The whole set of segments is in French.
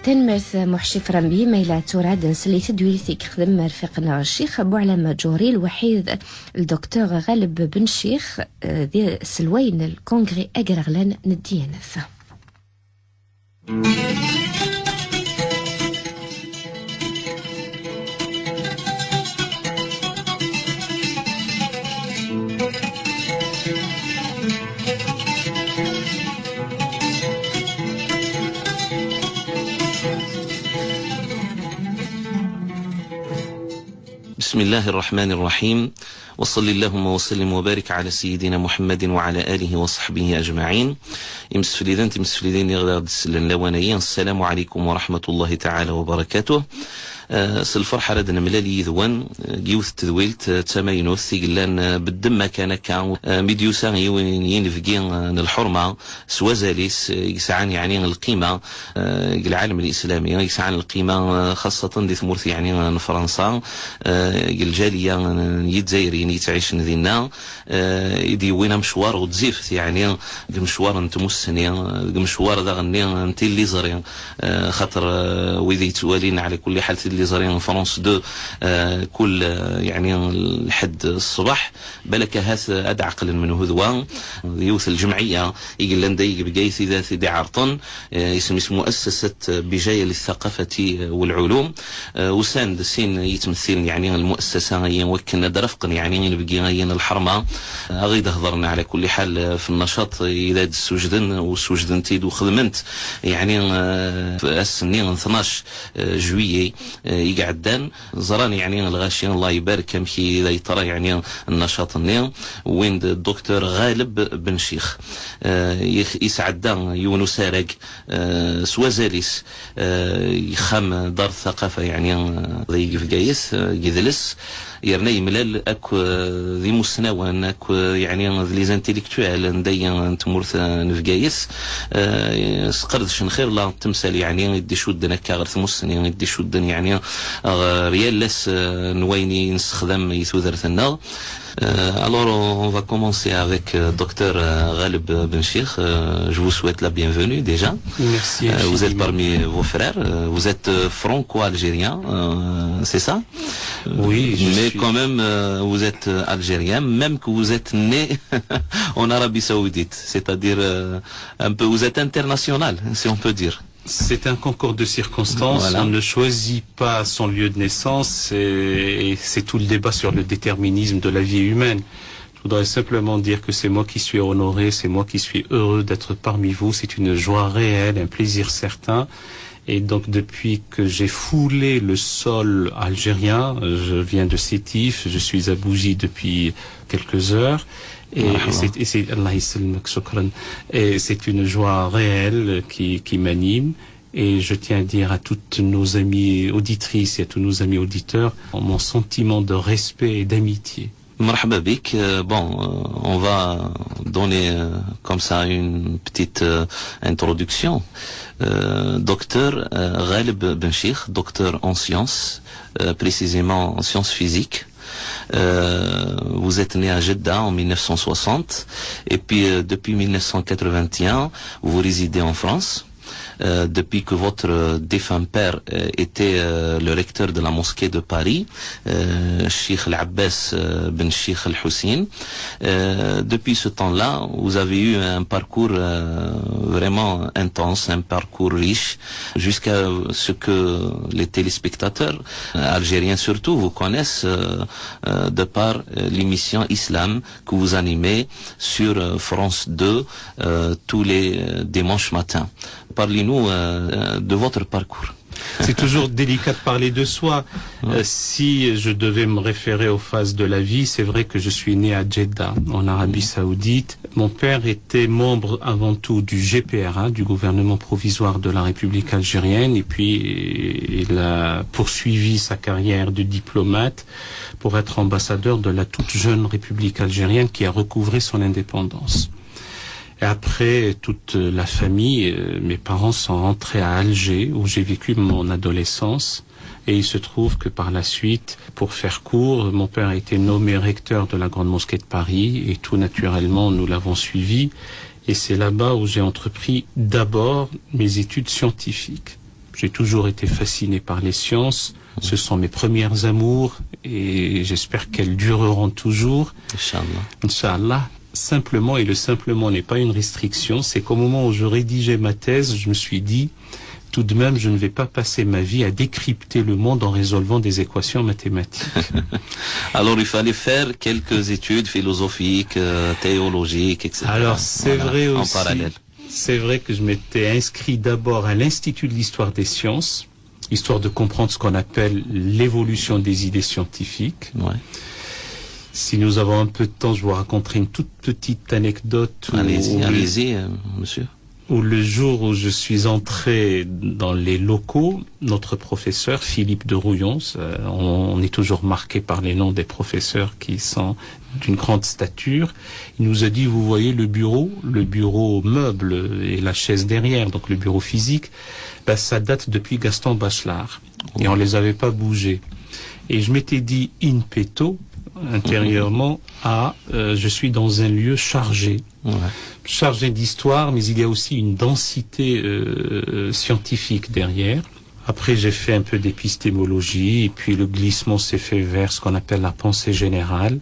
تنمرث محشي فرنبي ميلا توراد نسلي تدويلتي كخدم رفيقنا الشيخ أبو علامة جوري الوحيد الدكتور غالب بن شيخ دي سلوين الكونغري أقرغلان نديانث. بسم الله الرحمن الرحيم، وصل اللهم وسلم وبارك على سيدنا محمد وعلى آله وصحبه أجمعين. مسفليدين يغداد السلن لوانيين. السلام عليكم ورحمة الله تعالى وبركاته. الفرحة ردنا ملالي يذوان جيوث تذويلت تماينوث ثقلان بالدم كان كان ميديوسان ينفقين الحرمة سوازاليس يسعان يعني القيمة العالم الإسلامي يسعان القيمة خاصة دي ثمورث يعني فرنسا الجالية يتزايرين يتعيش ذينا يدي وين مشوار وتزيفت يعني مشوار نتمسني مشوار ذا غني انت اللي زرين خاطر ويدي توالين على كل حال اللي زارين فرنسا 2 كل يعني لحد الصباح بالك هاث أدعقل من هذوان يوث الجمعية يقول دايق بقيث ذات دي عرطن اسم مؤسسة بجاية للثقافة والعلوم وساند سين يتمثل يعني المؤسسة يوكلنا درفقا يعني بقي الحرمة أغيد هضرنا على كل حال في النشاط إذا السوجدن والسوجدن تيدو خدمنت يعني في السنين 12 جوية يقعدان زراني يعني الغاشي الله يبارك كم كي إذا يطرى يعني النشاط النيل وين الدكتور غالب بن شيخ يسعدان يونس سارق سوازاليس يخام دار الثقافة يعني ضيق في قايس جذلس يرني ملال اكو ذي مسنوان اكو يعني لي زانتيليكتوال نديا تمورث نفقايس سقردش نخير لا تمثال يعني يدي شودنا كاغر ثمسن يعني يدي شودن يعني ريال لس نويني نستخدم يثوذرثنا. Alors on va commencer avec docteur Ghalib Ben Cheikh. Je vous souhaite la bienvenue déjà. Merci. Vous êtes parmi vos frères. Vous êtes franco-algérien, c'est ça? Oui. Mais quand même vous êtes algérien, même que vous êtes né en Arabie Saoudite. C'est-à-dire un peu, vous êtes international, si on peut dire. C'est un concours de circonstances. Voilà. On ne choisit pas son lieu de naissance et c'est tout le débat sur le déterminisme de la vie humaine. Je voudrais simplement dire que c'est moi qui suis honoré, c'est moi qui suis heureux d'être parmi vous. C'est une joie réelle, un plaisir certain. Et donc depuis que j'ai foulé le sol algérien, je viens de Sétif, je suis à Bougie depuis quelques heures. Et c'est une joie réelle qui m'anime. Et je tiens à dire à toutes nos amies auditrices et à tous nos amis auditeurs mon sentiment de respect et d'amitié. Marhaba bik. Bon, on va donner comme ça une petite introduction. Docteur Ghalib Ben Cheikh, docteur en sciences, précisément en sciences physiques. Vous êtes né à Jeddah en 1960 et puis depuis 1981 vous résidez en France. Depuis que votre défunt père était le recteur de la mosquée de Paris, Cheikh Al-Abbas Ben Cheikh Al-Hussein. Depuis ce temps-là, vous avez eu un parcours vraiment intense, un parcours riche, jusqu'à ce que les téléspectateurs algériens surtout vous connaissent de par l'émission Islam que vous animez sur France 2 tous les dimanches matins. Parlez-nous de votre parcours. C'est toujours délicat de parler de soi. Si je devais me référer aux phases de la vie, c'est vrai que je suis né à Jeddah, en Arabie Saoudite. Mon père était membre avant tout du GPRA, du gouvernement provisoire de la République algérienne, et puis il a poursuivi sa carrière de diplomate pour être ambassadeur de la toute jeune République algérienne qui a recouvré son indépendance. Et après, toute la famille, mes parents sont rentrés à Alger, où j'ai vécu mon adolescence. Et il se trouve que par la suite, pour faire court, mon père a été nommé recteur de la Grande Mosquée de Paris. Et tout naturellement, nous l'avons suivi. Et c'est là-bas où j'ai entrepris d'abord mes études scientifiques. J'ai toujours été fasciné par les sciences. Ce sont mes premières amours et j'espère qu'elles dureront toujours. Inch'Allah. Inch'Allah. Simplement, et le simplement n'est pas une restriction, c'est qu'au moment où je rédigeais ma thèse, je me suis dit, tout de même, je ne vais pas passer ma vie à décrypter le monde en résolvant des équations mathématiques. Alors, il fallait faire quelques études philosophiques, théologiques, etc. Alors, c'est vrai en aussi. parallèle. C'est vrai que je m'étais inscrit d'abord à l'Institut de l'histoire des sciences, histoire de comprendre ce qu'on appelle l'évolution des idées scientifiques. Ouais. Si nous avons un peu de temps, je vous raconterai une toute petite anecdote. Allez-y, monsieur. Où le jour où je suis entré dans les locaux, notre professeur, Philippe de Rouillon, on est toujours marqué par les noms des professeurs qui sont d'une grande stature, il nous a dit, vous voyez le bureau meuble et la chaise derrière, donc le bureau physique, ben, ça date depuis Gaston Bachelard. Et on les avait pas bougés. Et je m'étais dit, in petto, intérieurement, je suis dans un lieu chargé. Ouais. Chargé d'histoire, mais il y a aussi une densité scientifique derrière. Après, j'ai fait un peu d'épistémologie, et puis le glissement s'est fait vers ce qu'on appelle la pensée générale.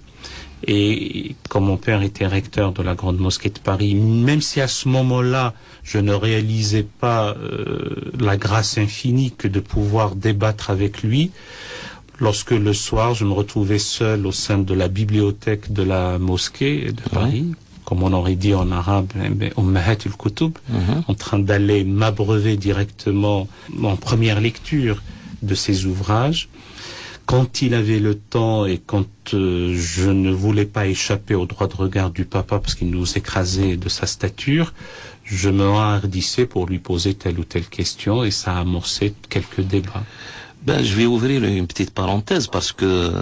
Et comme mon père était recteur de la Grande Mosquée de Paris, même si à ce moment-là, je ne réalisais pas la grâce infinie que de pouvoir débattre avec lui, lorsque le soir, je me retrouvais seul au sein de la bibliothèque de la mosquée de Paris, comme on aurait dit en arabe, Ummahat al-Kutub, en train d'aller m'abreuver directement en première lecture de ses ouvrages. Quand il avait le temps et quand je ne voulais pas échapper au droit de regard du papa parce qu'il nous écrasait de sa stature, je me hardissais pour lui poser telle ou telle question et ça a amorcé quelques débats. Ben, je vais ouvrir une petite parenthèse parce que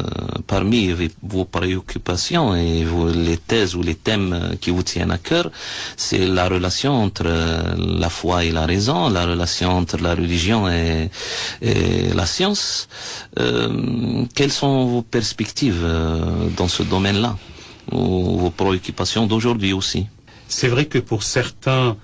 parmi vos préoccupations et les thèses ou les thèmes qui vous tiennent à cœur, c'est la relation entre la foi et la raison, la relation entre la religion et la science. Quelles sont vos perspectives dans ce domaine-là, ou vos préoccupations d'aujourd'hui aussi? C'est vrai que pour certains,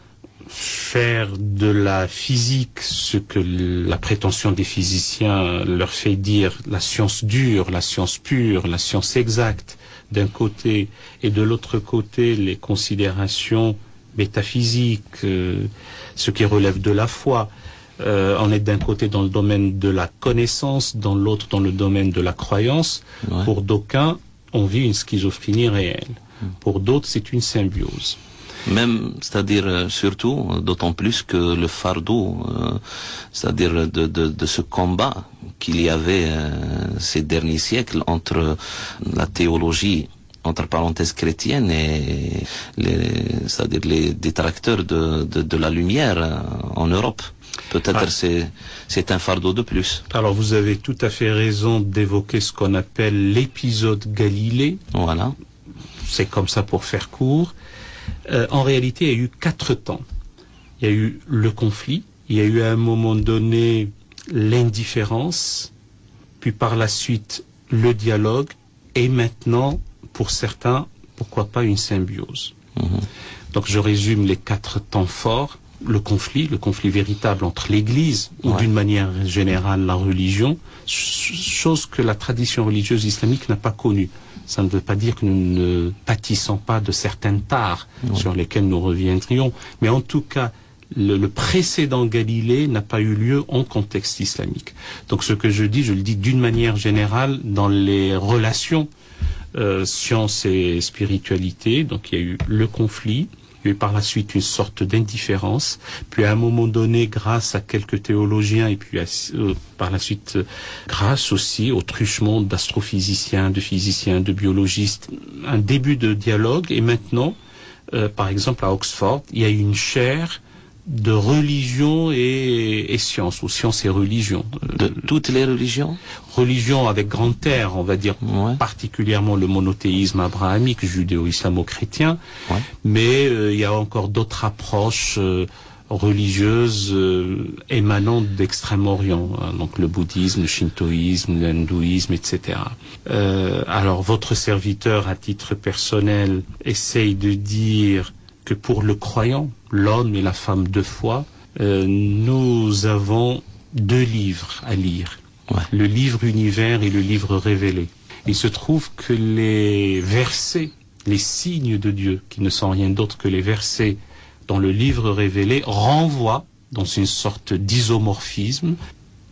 faire de la physique ce que la prétention des physiciens leur fait dire la science dure, la science pure, la science exacte d'un côté, et de l'autre côté les considérations métaphysiques, ce qui relève de la foi. On est d'un côté dans le domaine de la connaissance, dans l'autre dans le domaine de la croyance. Ouais. Pour d'aucuns, on vit une schizophrénie réelle. Pour d'autres, c'est une symbiose. Même, c'est-à-dire surtout, d'autant plus que le fardeau, c'est-à-dire de ce combat qu'il y avait ces derniers siècles entre la théologie, entre parenthèses chrétienne, et c'est-à-dire les détracteurs de la lumière en Europe. Peut-être c'est un fardeau de plus. Alors vous avez tout à fait raison d'évoquer ce qu'on appelle l'épisode Galilée. Voilà. C'est comme ça pour faire court. En réalité, il y a eu 4 temps. Il y a eu le conflit, il y a eu à un moment donné l'indifférence, puis par la suite le dialogue, et maintenant, pour certains, pourquoi pas une symbiose. Donc je résume les 4 temps forts. Le conflit véritable entre l'Église ou d'une manière générale la religion, chose que la tradition religieuse islamique n'a pas connue. Ça ne veut pas dire que nous ne pâtissons pas de certaines tares sur lesquelles nous reviendrions, mais en tout cas, le précédent Galilée n'a pas eu lieu en contexte islamique. Donc ce que je le dis d'une manière générale dans les relations science et spiritualité. Donc il y a eu le conflit, il y a eu par la suite une sorte d'indifférence, puis à un moment donné, grâce à quelques théologiens, et puis par la suite, grâce aussi au truchement d'astrophysiciens, de physiciens, de biologistes, un début de dialogue, et maintenant, par exemple à Oxford, il y a une chaire de religion et science, ou science et religion. De toutes les religions? Religion avec grand R, on va dire, particulièrement le monothéisme abrahamique, judéo-islamo-chrétien, mais il y a encore d'autres approches religieuses émanantes d'Extrême-Orient, donc le bouddhisme, le shintoïsme, l'hindouisme, etc. Alors votre serviteur, à titre personnel, essaye de dire que pour le croyant, l'homme et la femme de foi, nous avons deux livres à lire. Ouais. Le livre univers et le livre révélé. Il se trouve que les versets, les signes de Dieu, qui ne sont rien d'autre que les versets dans le livre révélé, renvoient dans une sorte d'isomorphisme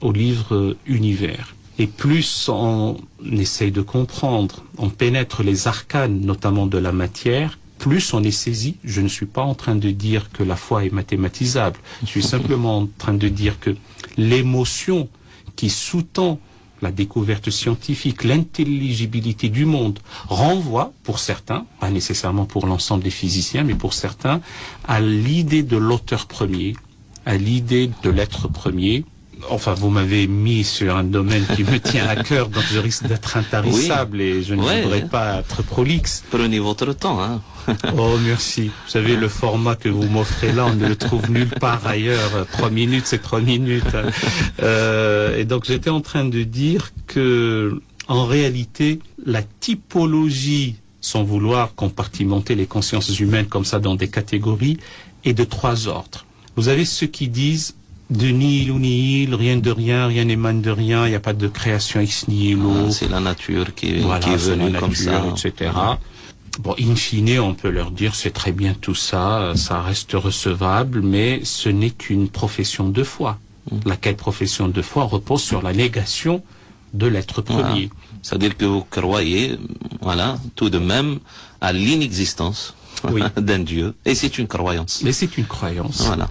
au livre univers. Et plus on essaye de comprendre, on pénètre les arcanes, notamment de la matière, plus on est saisi. Je ne suis pas en train de dire que la foi est mathématisable. Je suis simplement en train de dire que l'émotion qui sous-tend la découverte scientifique, l'intelligibilité du monde, renvoie, pour certains, pas nécessairement pour l'ensemble des physiciens, mais pour certains, à l'idée de l'auteur premier, à l'idée de l'être premier. Enfin, vous m'avez mis sur un domaine qui me tient à cœur, donc je risque d'être intarissable et je ne voudrais pas être prolixe. Prenez votre temps, hein. Oh, merci. Vous savez, le format que vous m'offrez là, on ne le trouve nulle part ailleurs. 3 minutes, c'est 3 minutes. Et donc, j'étais en train de dire que, en réalité, la typologie, sans vouloir compartimenter les consciences humaines comme ça dans des catégories, est de 3 ordres. Vous avez ceux qui disent de nihil ou nihil, rien de rien, rien n'émane de rien, il n'y a pas de création ex nihilo. C'est la nature qui est venue comme ça, etc. Bon, in fine, on peut leur dire c'est très bien tout ça, ça reste recevable, mais ce n'est qu'une profession de foi. Laquelle profession de foi repose sur la négation de l'être premier. C'est-à-dire que vous croyez, tout de même, à l'inexistence d'un Dieu, et c'est une croyance. Mais c'est une croyance. Voilà.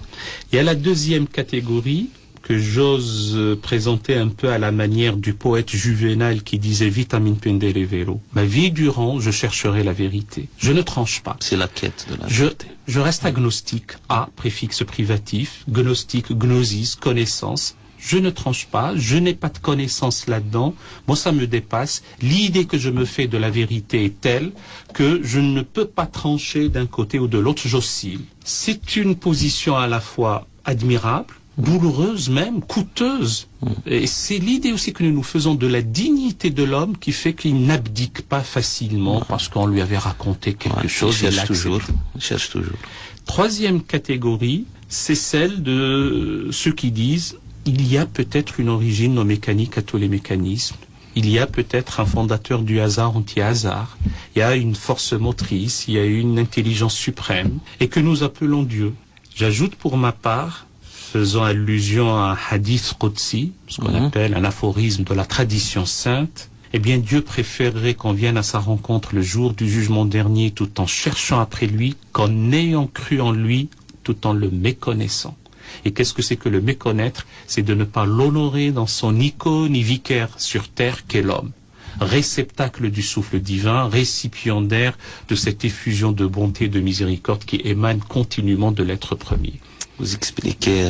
Il y a la deuxième catégorie que j'ose présenter un peu à la manière du poète Juvénal qui disait Vitamin pendere vero. Ma vie durant, je chercherai la vérité. Je ne tranche pas. C'est la quête de la vérité. Je reste agnostique. A, préfixe privatif. Gnostique, gnosis, connaissance. Je ne tranche pas, je n'ai pas de connaissance là-dedans, moi ça me dépasse, l'idée que je me fais de la vérité est telle que je ne peux pas trancher d'un côté ou de l'autre, j'oscille. C'est une position à la fois admirable, douloureuse même, coûteuse. Et c'est l'idée aussi que nous nous faisons de la dignité de l'homme qui fait qu'il n'abdique pas facilement parce qu'on lui avait raconté quelque chose. Il cherche toujours. Troisième catégorie, c'est celle de ceux qui disent il y a peut-être une origine non mécanique à tous les mécanismes. Il y a peut-être un fondateur du hasard anti-hasard. Il y a une force motrice, il y a une intelligence suprême, et que nous appelons Dieu. J'ajoute pour ma part, faisant allusion à un hadith qudsi, ce qu'on appelle un aphorisme de la tradition sainte, eh bien Dieu préférerait qu'on vienne à sa rencontre le jour du jugement dernier tout en cherchant après lui, qu'en ayant cru en lui tout en le méconnaissant. Et qu'est-ce que c'est que le méconnaître? C'est de ne pas l'honorer dans son icône et vicaire sur terre qu'est l'homme. Réceptacle du souffle divin, récipiendaire de cette effusion de bonté et de miséricorde qui émane continuellement de l'être premier. Vous expliquez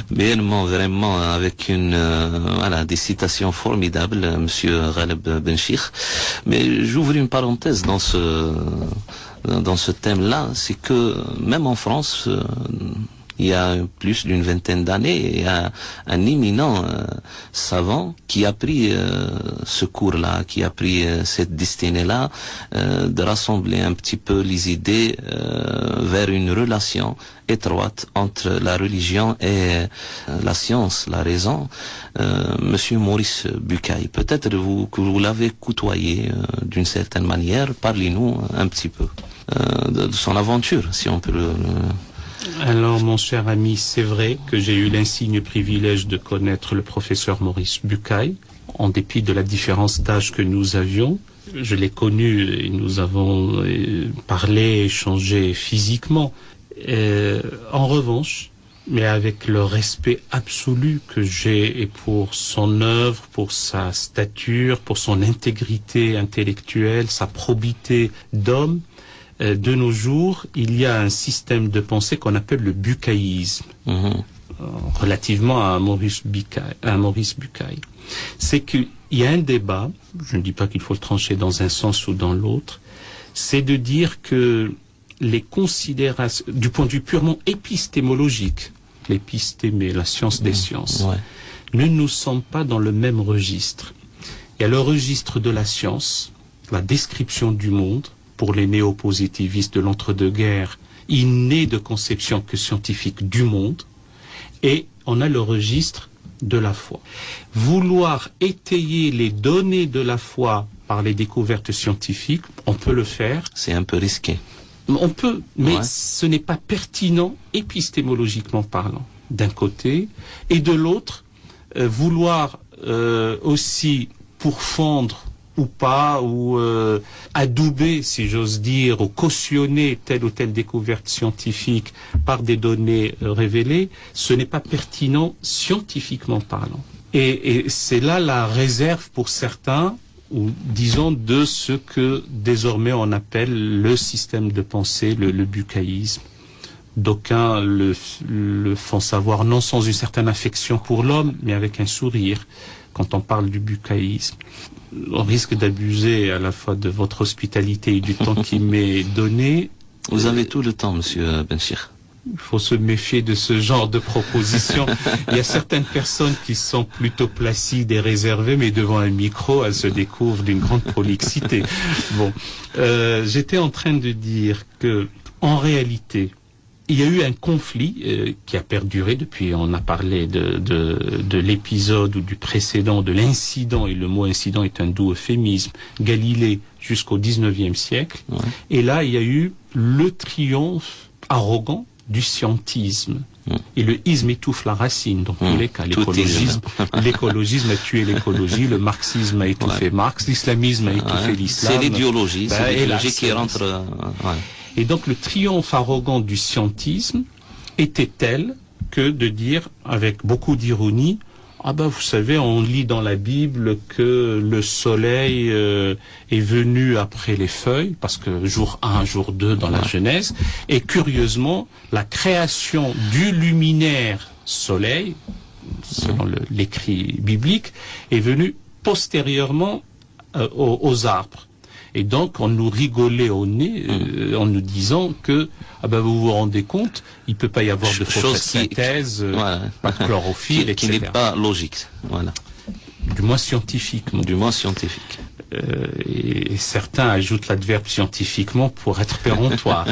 vraiment avec des citations formidables, Monsieur Ghaleb Benchir. Mais j'ouvre une parenthèse dans ce thème-là, c'est que même en France, il y a plus d'une vingtaine d'années, il y a un éminent savant qui a pris ce cours-là, qui a pris cette destinée-là, de rassembler un petit peu les idées vers une relation étroite entre la religion et la science, la raison. Monsieur Maurice Bucaille, peut-être que vous l'avez côtoyé d'une certaine manière. Parlez-nous un petit peu de son aventure, si on peut Alors, mon cher ami, c'est vrai que j'ai eu l'insigne privilège de connaître le professeur Maurice Bucaille, en dépit de la différence d'âge que nous avions. Je l'ai connu et nous avons parlé, échangé physiquement. En revanche, mais avec le respect absolu que j'ai pour son œuvre, pour sa stature, pour son intégrité intellectuelle, sa probité d'homme, de nos jours, il y a un système de pensée qu'on appelle le bucaïsme, relativement à Maurice Bucaille. C'est qu'il y a un débat, je ne dis pas qu'il faut le trancher dans un sens ou dans l'autre, c'est de dire que les considérations, du point de vue purement épistémologique, l'épistémé, la science des sciences, ne nous semblent pas dans le même registre. Il y a le registre de la science, la description du monde. Pour les néopositivistes de l'entre-deux-guerres, il n'est de conception que scientifique du monde, et on a le registre de la foi. Vouloir étayer les données de la foi par les découvertes scientifiques, on peut le faire. C'est un peu risqué. On peut, mais Ouais. ce n'est pas pertinent épistémologiquement parlant, d'un côté, et de l'autre, vouloir aussi pourfendre ou pas, ou adouber, si j'ose dire, ou cautionner telle ou telle découverte scientifique par des données révélées, ce n'est pas pertinent scientifiquement parlant. Et c'est là la réserve pour certains, ou disons de ce que désormais on appelle le système de pensée, le bucaïsme. D'aucuns le font savoir non sans une certaine affection pour l'homme, mais avec un sourire quand on parle du bucaïsme. On risque d'abuser à la fois de votre hospitalité et du temps qui m'est donné. Vous avez tout le temps, monsieur Benchir. Il faut se méfier de ce genre de propositions. Il y a certaines personnes qui sont plutôt placides et réservées, mais devant un micro, elles se découvrent d'une grande prolixité. Bon, j'étais en train de dire que, en réalité, il y a eu un conflit qui a perduré depuis, on a parlé de l'épisode ou du précédent, de l'incident, et le mot incident est un doux euphémisme, Galilée jusqu'au 19e siècle. Ouais. Et là, il y a eu le triomphe arrogant du scientisme. Et le isme étouffe la racine, dans tous les cas. L'écologisme a tué l'écologie, le marxisme a étouffé Marx, l'islamisme a étouffé l'islam. C'est l'idéologie, qui rentre... Et donc le triomphe arrogant du scientisme était tel que de dire, avec beaucoup d'ironie, ah ben vous savez, on lit dans la Bible que le soleil est venu après les feuilles, parce que jour 1, jour 2 dans la Genèse, et curieusement, la création du luminaire soleil, selon l'écrit biblique, est venue postérieurement aux arbres. Et donc, on nous rigolait au nez en nous disant que, ah ben vous vous rendez compte, il peut pas y avoir de photosynthèse, pas de chlorophylle, etc. Qui n'est pas logique, voilà. Du moins scientifiquement. Du moins scientifique. Et certains ajoutent l'adverbe scientifiquement pour être péremptoire.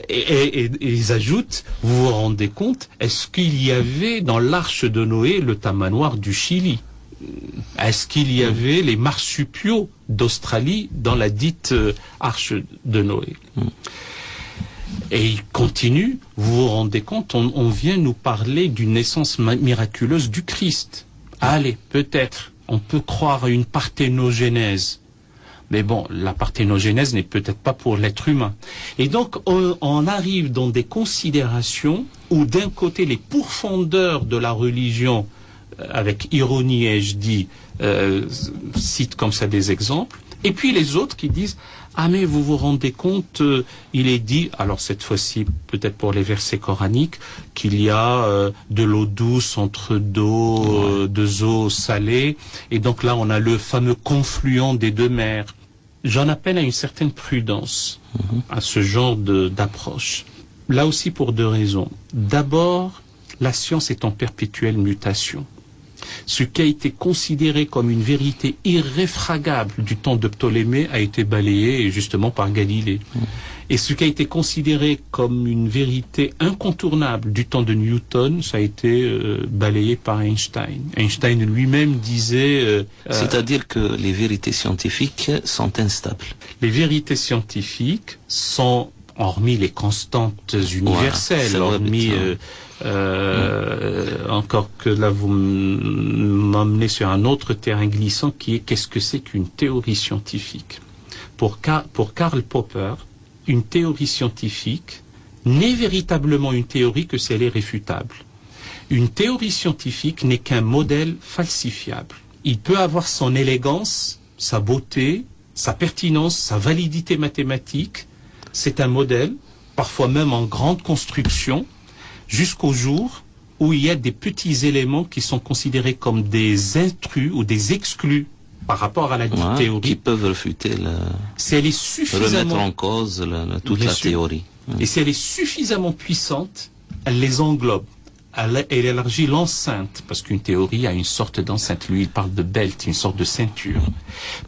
Et ils ajoutent, vous vous rendez compte, est-ce qu'il y avait dans l'arche de Noé le tamanoir du Chili ? Est-ce qu'il y avait les marsupiaux d'Australie dans la dite arche de Noé? Et il continue, vous vous rendez compte, on vient nous parler d'une naissance miraculeuse du Christ. Allez, peut-être, on peut croire à une parthénogenèse. Mais bon, la parthénogenèse n'est peut-être pas pour l'être humain. Et donc, on arrive dans des considérations où d'un côté, les pourfendeurs de la religion, avec ironie, ai-je dit, cite comme ça des exemples, et puis les autres qui disent ah mais vous vous rendez compte, il est dit, alors cette fois-ci peut-être pour les versets coraniques, qu'il y a de l'eau douce entre deux eaux salées, et donc là on a le fameux confluent des deux mers. J'en appelle à une certaine prudence à ce genre d'approche. Là aussi pour deux raisons. D'abord, la science est en perpétuelle mutation. Ce qui a été considéré comme une vérité irréfragable du temps de Ptolémée a été balayé justement par Galilée. Et ce qui a été considéré comme une vérité incontournable du temps de Newton, ça a été balayé par Einstein. Einstein lui-même disait... C'est-à-dire que les vérités scientifiques sont instables. Les vérités scientifiques sont, hormis les constantes universelles, hormis... encore que là vous m'emmenez sur un autre terrain glissant qui est qu'est-ce que c'est qu'une théorie scientifique. Pour Karl Popper, une théorie scientifique n'est véritablement une théorie que si elle est réfutable. Une théorie scientifique n'est qu'un modèle falsifiable. Il peut avoir son élégance, sa beauté, sa pertinence, sa validité mathématique. C'est un modèle, parfois même en grande construction, jusqu'au jour où il y a des petits éléments qui sont considérés comme des intrus ou des exclus par rapport à la théorie. Qui peuvent refuter si elle est suffisamment... remettre en cause toute la théorie. Et si elle est suffisamment puissante, elle les englobe. Elle élargit l'enceinte, parce qu'une théorie a une sorte d'enceinte. Lui, il parle de belt, une sorte de ceinture.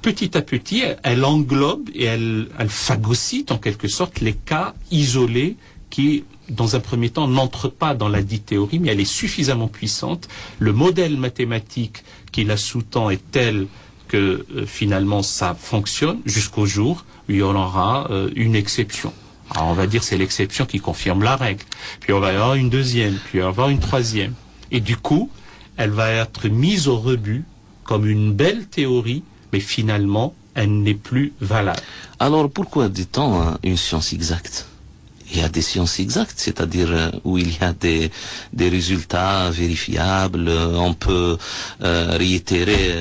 Petit à petit, elle englobe et elle phagocyte en quelque sorte les cas isolés qui dans un premier temps, n'entre pas dans la dite théorie, mais elle est suffisamment puissante. Le modèle mathématique qui la sous-tend est tel que finalement ça fonctionne jusqu'au jour où il y en aura une exception. Alors on va dire c'est l'exception qui confirme la règle. Puis on va y avoir une deuxième, puis on va y avoir une troisième. Et du coup, elle va être mise au rebut comme une belle théorie, mais finalement, elle n'est plus valable. Alors pourquoi dit-on une science exacte? Il y a des sciences exactes, c'est-à-dire où il y a des résultats vérifiables, on peut réitérer,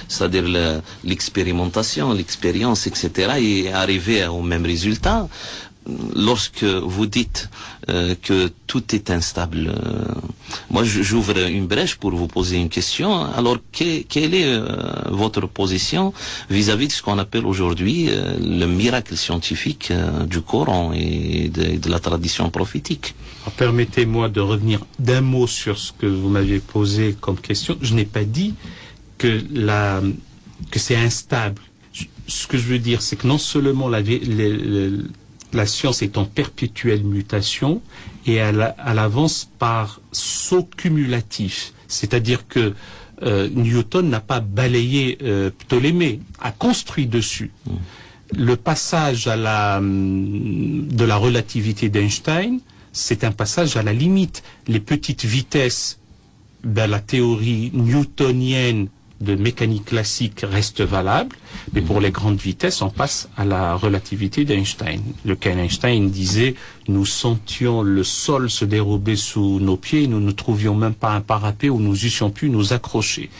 c'est-à-dire l'expérimentation, l'expérience, etc., et arriver au même résultat. Lorsque vous dites que tout est instable, moi j'ouvre une brèche pour vous poser une question. Alors quelle est votre position vis-à-vis de ce qu'on appelle aujourd'hui le miracle scientifique du Coran et de la tradition prophétique? Permettez-moi de revenir d'un mot sur ce que vous m'aviez posé comme question. Je n'ai pas dit que c'est instable. Ce que je veux dire, c'est que non seulement la science est en perpétuelle mutation et elle avance par saut cumulatif. C'est-à-dire que Newton n'a pas balayé Ptolémée, a construit dessus. Le passage de la relativité d'Einstein, c'est un passage à la limite. Les petites vitesses de la théorie newtonienne de mécanique classique reste valable, mais pour les grandes vitesses, on passe à la relativité d'Einstein. Lequel Einstein disait, nous sentions le sol se dérober sous nos pieds, et nous ne trouvions même pas un parapet où nous eussions pu nous accrocher.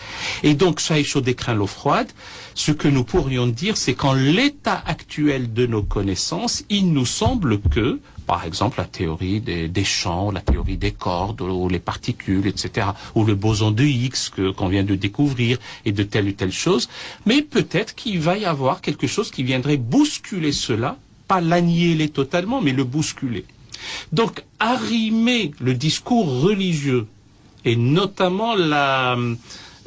Et donc, chat chaud décrin l'eau froide, ce que nous pourrions dire, c'est qu'en l'état actuel de nos connaissances, il nous semble que, par exemple, la théorie des champs, la théorie des cordes, ou les particules, etc., ou le boson de Higgs qu'on vient de découvrir, et de telle ou telle chose, mais peut-être qu'il va y avoir quelque chose qui viendrait bousculer cela, pas l'annihiler totalement, mais le bousculer. Donc, arrimer le discours religieux, et notamment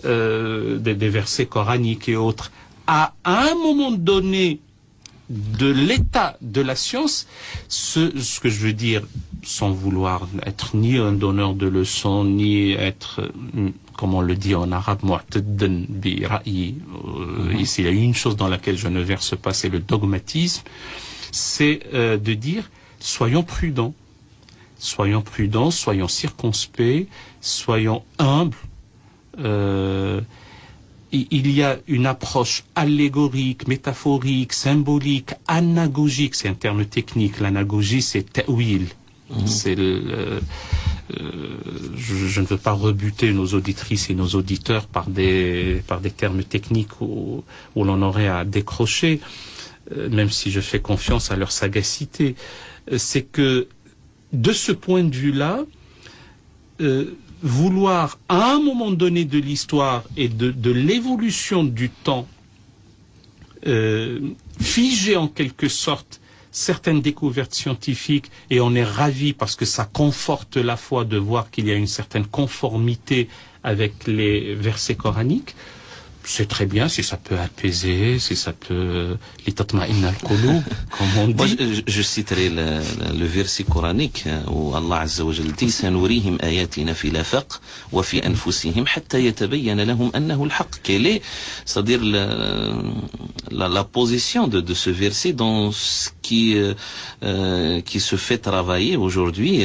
des versets coraniques et autres, à un moment donné de l'état de la science, ce que je veux dire, sans vouloir être ni un donneur de leçons, ni être, comme on le dit en arabe, mu'taddan bi ra'yi. Ici, il y a une chose dans laquelle je ne verse pas, c'est le dogmatisme, c'est de dire, soyons prudents, soyons circonspects, soyons humbles. Il y a une approche allégorique, métaphorique, symbolique, anagogique, c'est un terme technique. L'anagogie, c'est ta'wil. C'est je ne veux pas rebuter nos auditrices et nos auditeurs par des termes techniques où l'on aurait à décrocher, même si je fais confiance à leur sagacité. C'est que, de ce point de vue-là, vouloir, à un moment donné de l'histoire et de l'évolution du temps, figer en quelque sorte certaines découvertes scientifiques, et on est ravi parce que ça conforte la foi de voir qu'il y a une certaine conformité avec les versets coraniques. C'est très bien si ça peut apaiser, si ça peut litatma'inna al-qulub, comme on dit. Moi, je citerai le verset coranique où Allah Azza wa Jalla dit sanurihim ayatina fi l'afaq wa fi anfusihim hatta yatabayyana lahum annahu al-haqq. Quelle est, c'est-à-dire la position de ce verset dans ce qui se fait travailler aujourd'hui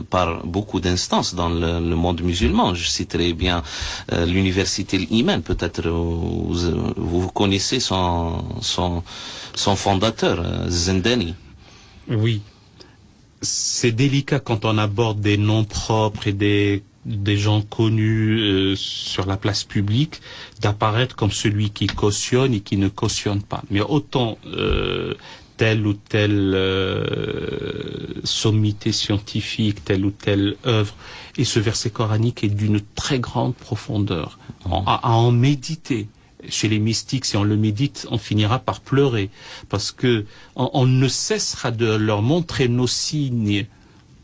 par beaucoup d'instances dans le monde musulman. Je citerai bien l'université l'Iman, peut-être vous connaissez son fondateur, Zindani. Oui, c'est délicat quand on aborde des noms propres et des gens connus sur la place publique d'apparaître comme celui qui cautionne et qui ne cautionne pas. Mais autant telle ou telle sommité scientifique, telle ou telle œuvre, et ce verset coranique est d'une très grande profondeur. À en méditer. Chez les mystiques, si on le médite, on finira par pleurer, parce que on ne cessera de leur montrer nos signes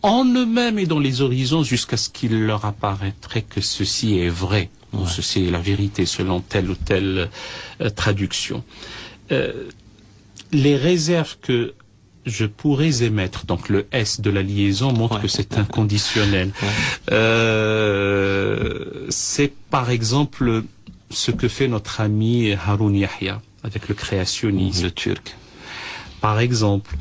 en eux-mêmes et dans les horizons jusqu'à ce qu'il leur apparaîtrait que ceci est vrai, ou ceci est la vérité selon telle ou telle traduction. Les réserves que je pourrais émettre. Donc le S de la liaison montre que c'est inconditionnel. C'est par exemple ce que fait notre ami Haroun Yahya avec le créationnisme. Le turc. Par exemple,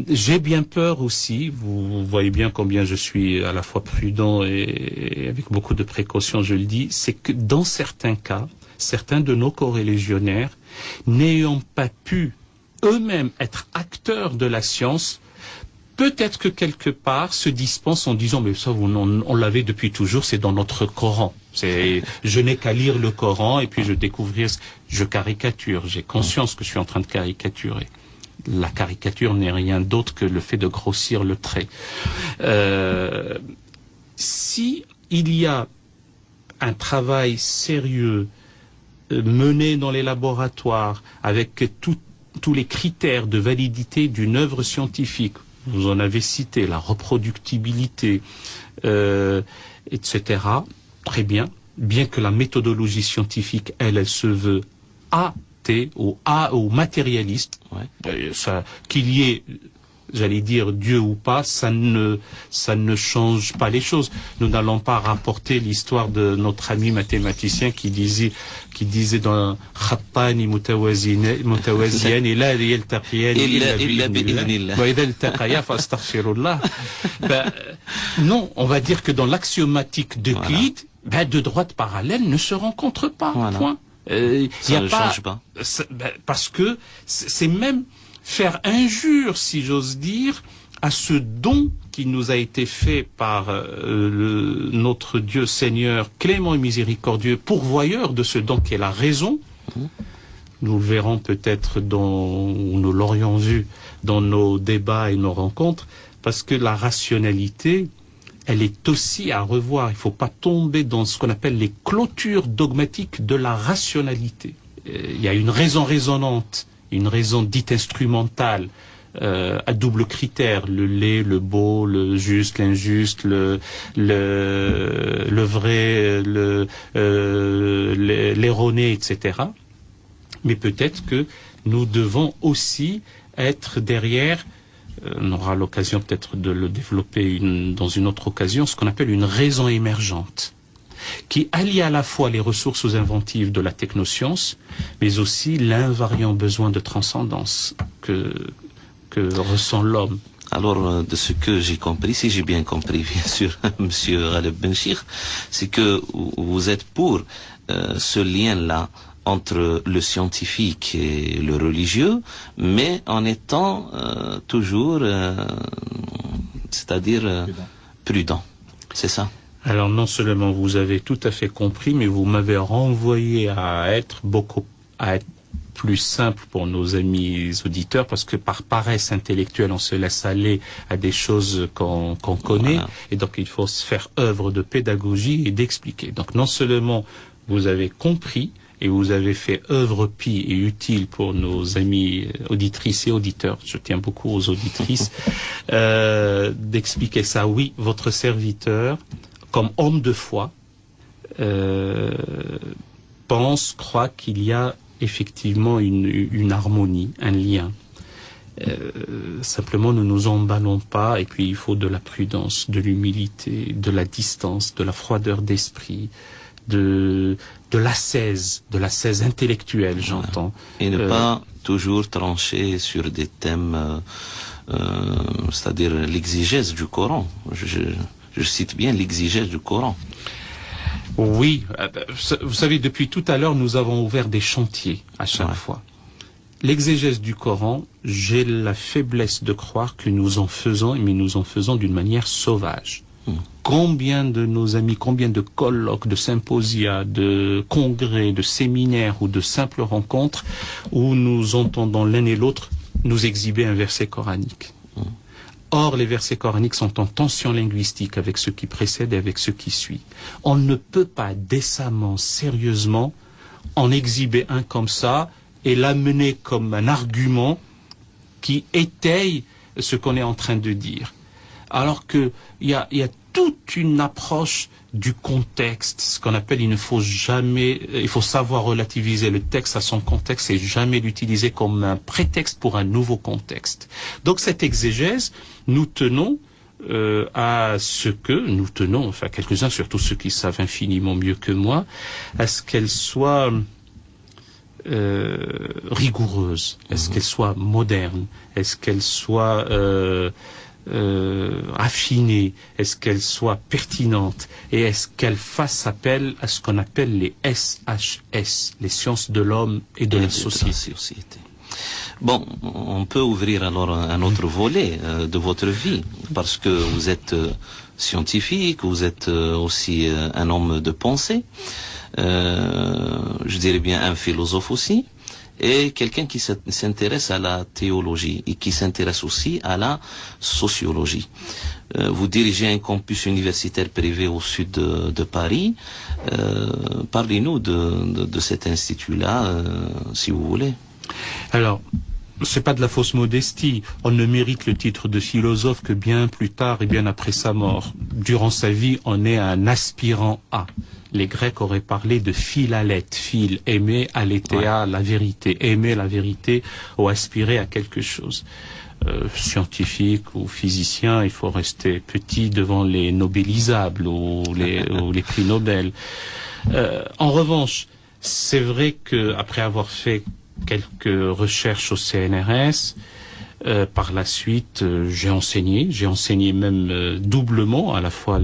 j'ai bien peur aussi, vous voyez bien combien je suis à la fois prudent et avec beaucoup de précautions, je le dis, c'est que dans certains cas, certains de nos corréligionnaires, n'ayant pas pu eux-mêmes être acteurs de la science, peut-être que quelque part se dispensent en disant mais ça on l'avait depuis toujours, c'est dans notre Coran. Je n'ai qu'à lire le Coran et puis je caricature, j'ai conscience que je suis en train de caricaturer. La caricature n'est rien d'autre que le fait de grossir le trait. Si il y a un travail sérieux mené dans les laboratoires avec tous les critères de validité d'une œuvre scientifique, vous en avez cité, la reproductibilité, etc., très bien que la méthodologie scientifique, elle se veut athée ou matérialiste, qu'il y ait, j'allais dire, Dieu ou pas, ça ne change pas les choses. Nous n'allons pas rapporter l'histoire de notre ami mathématicien qui disait dans Khattani mutawaziyan ila yaltaqiyan illa bi'idhnillah wa idha iltaqaya fastaghfirullah. Non, on va dire que dans l'axiomatique d'Euclide, deux droites parallèles ne se rencontrent pas. Voilà. Point. Ça ne change pas. Parce que c'est même faire injure, si j'ose dire, à ce don qui nous a été fait par notre Dieu Seigneur, clément et miséricordieux, pourvoyeur de ce don qui est la raison. Nous le verrons peut-être ou nous l'aurions vu dans nos débats et nos rencontres, parce que la rationalité, elle est aussi à revoir. Il ne faut pas tomber dans ce qu'on appelle les clôtures dogmatiques de la rationalité. Il y a une raison résonante, une raison dite instrumentale, à double critère, le laid, le beau, le juste, l'injuste, le vrai, l'erroné, etc. Mais peut-être que nous devons aussi être derrière, on aura l'occasion peut-être de le développer dans une autre occasion, ce qu'on appelle une raison émergente, qui allie à la fois les ressources inventives de la technoscience, mais aussi l'invariant besoin de transcendance que ressent l'homme. Alors, de ce que j'ai compris, si j'ai bien compris, bien sûr, Monsieur Ghaleb Benchir, c'est que vous êtes pour ce lien-là entre le scientifique et le religieux, mais en étant toujours, c'est-à-dire prudent. C'est ça? Alors non seulement vous avez tout à fait compris, mais vous m'avez renvoyé à être plus simple pour nos amis auditeurs, parce que par paresse intellectuelle, on se laisse aller à des choses qu'on connaît, voilà. Et donc il faut se faire œuvre de pédagogie et d'expliquer. Donc non seulement vous avez compris, et vous avez fait œuvre pie et utile pour nos amis auditrices et auditeurs, je tiens beaucoup aux auditrices, d'expliquer ça. Oui, votre serviteur, comme homme de foi, croit qu'il y a effectivement une harmonie, un lien. Simplement, ne nous emballons pas, et puis il faut de la prudence, de l'humilité, de la distance, de la froideur d'esprit, de l'ascèse intellectuelle, j'entends. Et ne pas toujours trancher sur des thèmes, c'est-à-dire l'exégèse du Coran. Je cite bien l'exégèse du Coran. Oui, vous savez, depuis tout à l'heure, nous avons ouvert des chantiers à chaque fois. L'exégèse du Coran, j'ai la faiblesse de croire que nous en faisons, mais nous en faisons d'une manière sauvage. Combien de nos amis, combien de colloques, de symposia, de congrès, de séminaires ou de simples rencontres où nous entendons l'un et l'autre nous exhiber un verset coranique. Or, les versets coraniques sont en tension linguistique avec ce qui précède et avec ce qui suit. On ne peut pas décemment, sérieusement, en exhiber un comme ça et l'amener comme un argument qui étaye ce qu'on est en train de dire. Alors que il y a toute une approche du contexte, ce qu'on appelle il faut savoir relativiser le texte à son contexte et jamais l'utiliser comme un prétexte pour un nouveau contexte. Donc cette exégèse, nous tenons enfin quelques-uns, surtout ceux qui savent infiniment mieux que moi, à ce qu'elle soit rigoureuse, est-ce qu'elle soit moderne, est-ce qu'elle soit raffinée, est-ce qu'elle soit pertinente et est-ce qu'elle fasse appel à ce qu'on appelle les SHS, les sciences de l'homme et de la société. Bon, on peut ouvrir alors un autre volet de votre vie, parce que vous êtes scientifique, vous êtes aussi un homme de pensée, je dirais bien un philosophe aussi, et quelqu'un qui s'intéresse à la théologie et qui s'intéresse aussi à la sociologie. Vous dirigez un campus universitaire privé au sud de Paris. Parlez-nous de cet institut-là, si vous voulez. Alors, c'est pas de la fausse modestie. On ne mérite le titre de philosophe que bien plus tard et bien après sa mort. Durant sa vie, on est un aspirant à. Les Grecs auraient parlé de philalète, phil, aimer, aletheia, la vérité. Aimer la vérité ou aspirer à quelque chose. Scientifique ou physicien, il faut rester petit devant les nobelisables ou les prix Nobel. En revanche, c'est vrai que après avoir fait quelques recherches au CNRS. Par la suite, j'ai enseigné même doublement, à la fois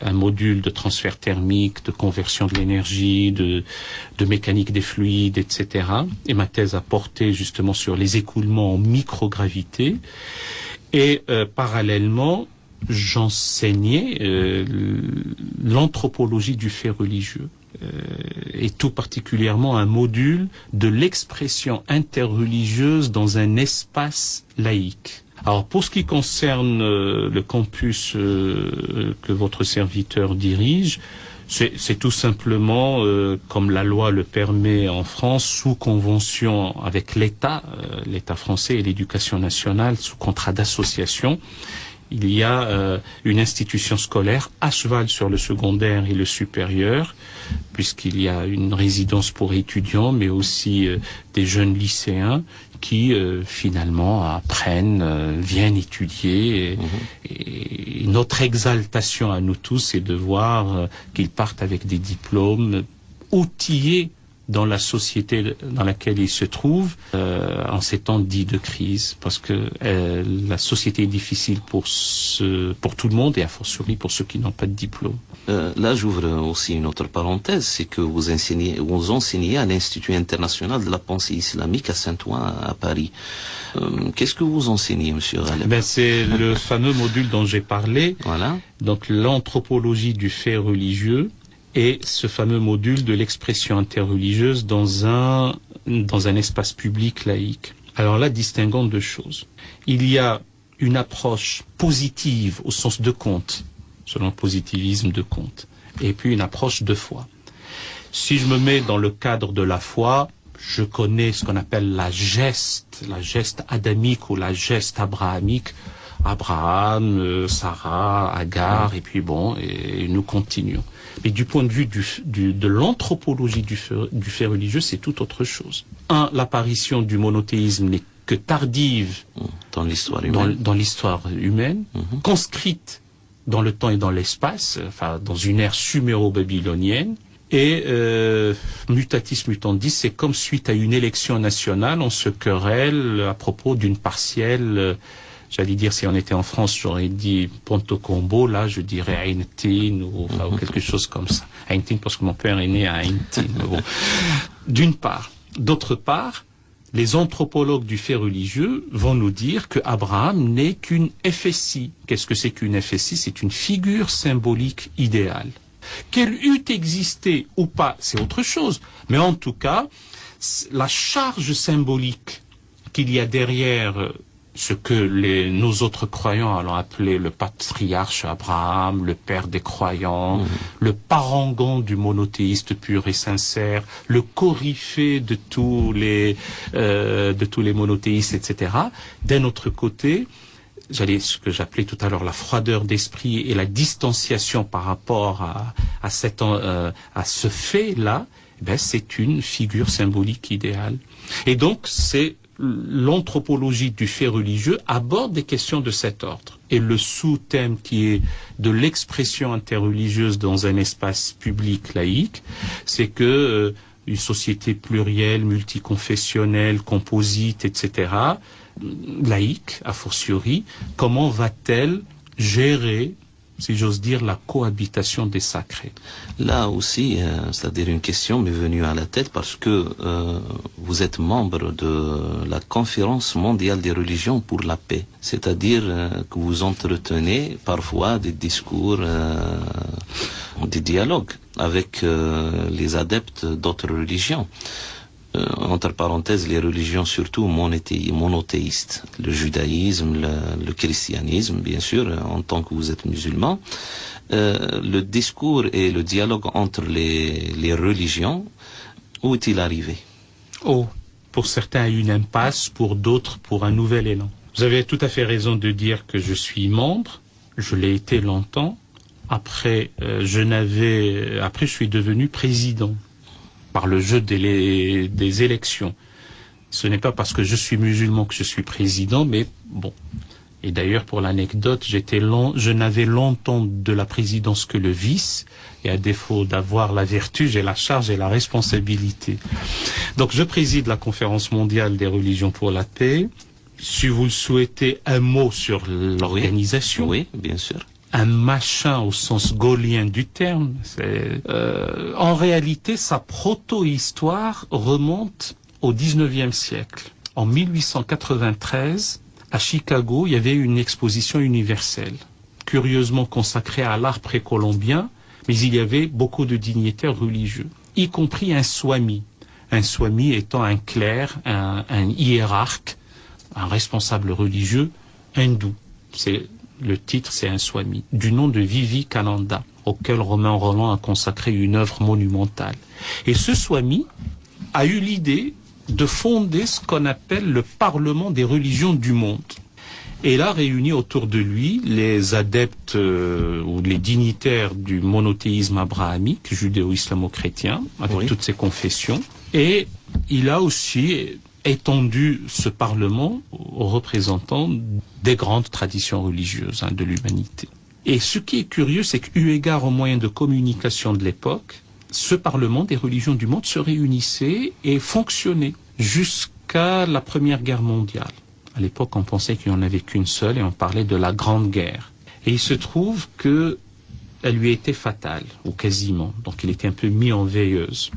un module de transfert thermique, de conversion de l'énergie, de mécanique des fluides, etc. Et ma thèse a porté justement sur les écoulements en microgravité. Et parallèlement, j'enseignais l'anthropologie du fait religieux. Et tout particulièrement un module de l'expression interreligieuse dans un espace laïque. Alors pour ce qui concerne le campus que votre serviteur dirige, c'est tout simplement, comme la loi le permet en France, sous convention avec l'État français et l'éducation nationale, sous contrat d'association. Il y a une institution scolaire à cheval sur le secondaire et le supérieur, puisqu'il y a une résidence pour étudiants, mais aussi des jeunes lycéens qui finalement apprennent, viennent étudier. Et notre exaltation à nous tous, c'est de voir qu'ils partent avec des diplômes outillés dans la société dans laquelle ils se trouvent en ces temps dits de crise, parce que la société est difficile pour tout le monde et a fortiori pour ceux qui n'ont pas de diplôme. Là, j'ouvre aussi une autre parenthèse, c'est que vous enseignez à l'Institut international de la pensée islamique à Saint-Ouen à Paris. Qu'est-ce que vous enseignez, monsieur Ghaleb? C'est le fameux module dont j'ai parlé. Voilà. Donc l'anthropologie du fait religieux. Et ce fameux module de l'expression interreligieuse dans un espace public laïque. Alors là, distinguons deux choses. Il y a une approche positive au sens de Comte, selon le positivisme de Comte, et puis une approche de foi. Si je me mets dans le cadre de la foi, je connais ce qu'on appelle la geste adamique ou la geste abrahamique. Abraham, Sarah, Agar, et puis et nous continuons. Mais du point de vue de l'anthropologie du fait religieux, c'est tout autre chose. L'apparition du monothéisme n'est que tardive dans l'histoire humaine, conscrite dans le temps et dans l'espace, enfin dans une ère suméro-babylonienne. Et mutatis mutandis, c'est comme suite à une élection nationale, on se querelle à propos d'une partielle. J'allais dire, si on était en France, j'aurais dit Ponto Combo, là je dirais Aintin ou quelque chose comme ça. Aintin parce que mon père est né à Aintin. Bon. D'une part. D'autre part, les anthropologues du fait religieux vont nous dire que Abraham n'est qu'une FSI. Qu'est-ce que c'est qu'une FSI? C'est une figure symbolique idéale. Qu'elle eût existé ou pas, c'est autre chose. Mais en tout cas, la charge symbolique qu'il y a derrière ce que nos autres croyants allons appeler le patriarche Abraham, le père des croyants, le parangon du monothéiste pur et sincère, le coryphée de tous les monothéistes, etc. D'un autre côté, ce que j'appelais tout à l'heure la froideur d'esprit et la distanciation par rapport à ce fait-là, c'est une figure symbolique idéale. Et donc, c'est l'anthropologie du fait religieux aborde des questions de cet ordre. Et le sous-thème qui est de l'expression interreligieuse dans un espace public laïque, c'est que une société plurielle, multiconfessionnelle, composite, etc., laïque, a fortiori, comment va-t-elle gérer, si j'ose dire, la cohabitation des sacrés? Là aussi, c'est-à-dire une question m'est venue à la tête parce que vous êtes membre de la Conférence mondiale des religions pour la paix. C'est-à-dire que vous entretenez parfois des discours, des dialogues avec les adeptes d'autres religions. Entre parenthèses, les religions surtout monothéistes, le judaïsme, le christianisme, bien sûr, en tant que vous êtes musulman. Le discours et le dialogue entre les religions, où est-il arrivé? Oh, pour certains, une impasse, pour d'autres, pour un nouvel élan. Vous avez tout à fait raison de dire que je suis membre, je l'ai été longtemps. Après, je suis devenu président par le jeu des élections. Ce n'est pas parce que je suis musulman que je suis président, mais bon. Et d'ailleurs, pour l'anecdote, je n'avais longtemps de la présidence que le vice, et à défaut d'avoir la vertu, j'ai la charge et la responsabilité. Donc, je préside la Conférence mondiale des religions pour la paix. Si vous le souhaitez, un mot sur l'organisation. Oui, bien sûr. Un machin au sens gaulien du terme. En réalité, sa proto-histoire remonte au XIXe siècle. En 1893, à Chicago, il y avait une exposition universelle, curieusement consacrée à l'art précolombien, mais il y avait beaucoup de dignitaires religieux, y compris un swami. Un swami étant un clerc, un hiérarque, un responsable religieux hindou. Le titre, c'est un swami, du nom de Vivekananda, auquel Romain Rolland a consacré une œuvre monumentale. Et ce swami a eu l'idée de fonder ce qu'on appelle le Parlement des religions du monde. Et il a réuni autour de lui les adeptes ou les dignitaires du monothéisme abrahamique, judéo-islamo-chrétien, avec toutes ses confessions. Et il a aussi étendu ce Parlement aux représentants des grandes traditions religieuses de l'humanité. Et ce qui est curieux, c'est qu'eu égard aux moyens de communication de l'époque, ce Parlement des religions du monde se réunissait et fonctionnait jusqu'à la Première Guerre mondiale. À l'époque, on pensait qu'il n'y en avait qu'une seule et on parlait de la Grande Guerre. Et il se trouve qu'elle lui était fatale, ou quasiment. Donc il était un peu mis en veilleuse.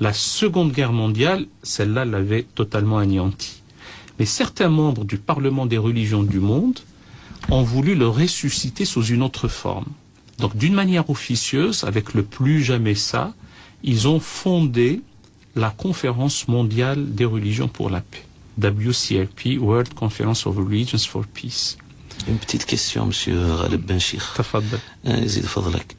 La Seconde Guerre mondiale, celle-là l'avait totalement anéanti. Mais certains membres du Parlement des religions du monde ont voulu le ressusciter sous une autre forme. Donc d'une manière officieuse, avec le plus jamais ça, ils ont fondé la Conférence mondiale des religions pour la paix. WCRP, World Conference of Religions for Peace. Une petite question, Monsieur Ghalib Benchir. Tafadal.